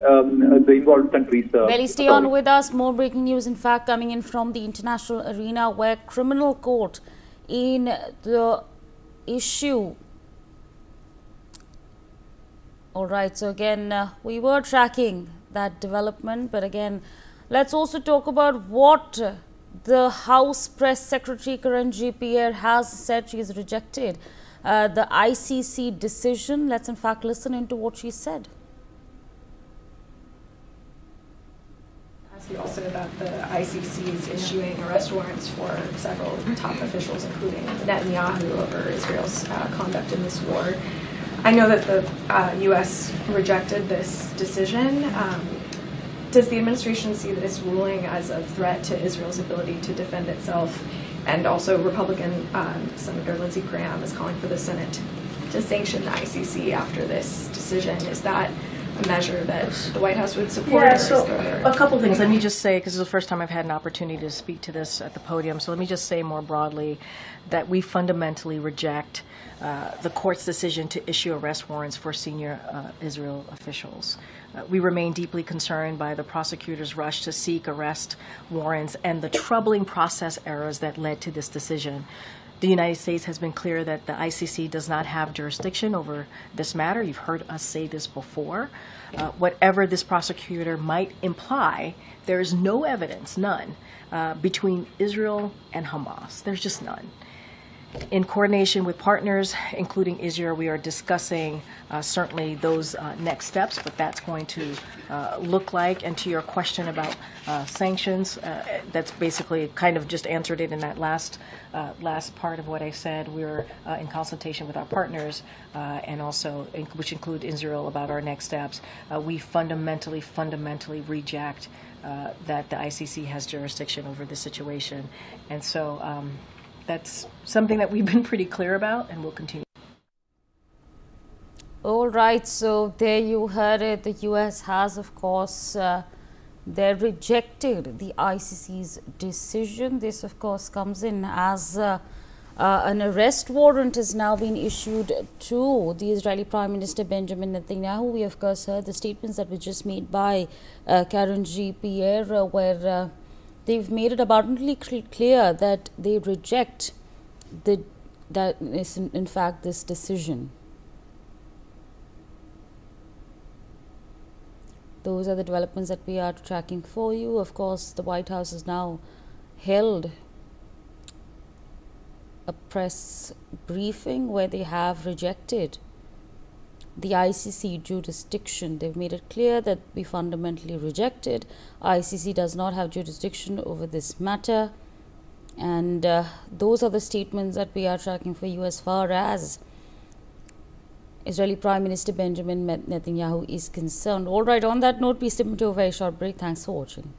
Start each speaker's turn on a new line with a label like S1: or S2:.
S1: the involved countries.
S2: Well, stay on with us. More breaking news, in fact, coming in from the international arena, where criminal court in the issue. All right, so again, we were tracking that development, but again, let's also talk about what the House Press Secretary Karine Jean-Pierre has said. She has rejected the ICC decision. Let's in fact listen into what she said.
S3: Ask you also about the ICC is issuing arrest warrants for several top officials, including Netanyahu, over Israel's conduct in this war. I know that the U.S. rejected this decision. Does the administration see this ruling as a threat to Israel's ability to defend itself? And also, Republican Senator Lindsey Graham is calling for the Senate to sanction the ICC after this decision. Is that a measure that the White House would support?
S4: Yeah, so a couple things. Let me just say, because this is the first time I've had an opportunity to speak to this at the podium, so let me just say more broadly that we fundamentally reject the court's decision to issue arrest warrants for senior Israel officials. We remain deeply concerned by the prosecutor's rush to seek arrest warrants and the troubling process errors that led to this decision. The United States has been clear that the ICC does not have jurisdiction over this matter. You've heard us say this before. Whatever this prosecutor might imply, there is no evidence, none, between Israel and Hamas. There's just none. In coordination with partners, including Israel, we are discussing certainly those next steps, what that's going to look like. And to your question about sanctions, that's basically kind of just answered it in that last part of what I said. We're in consultation with our partners and also, which include Israel, about our next steps. We fundamentally reject that the ICC has jurisdiction over this situation. And so that's something that we've been pretty clear about and will continue.
S2: All right, so there you heard it. The US has, of course, they rejected the ICC's decision. This, of course, comes in as an arrest warrant has now been issued to the Israeli Prime Minister Benjamin Netanyahu. We, of course, heard the statements that were just made by Karine Jean-Pierre, where they've made it abundantly clear that they reject in fact this decision. Those are the developments that we are tracking for you. Of course, the White House has now held a press briefing where they have rejected the ICC jurisdiction. They've made it clear that we fundamentally rejected. ICC does not have jurisdiction over this matter. And those are the statements that we are tracking for you as far as Israeli Prime Minister Benjamin Netanyahu is concerned. All right, on that note, we step into a very short break. Thanks for watching.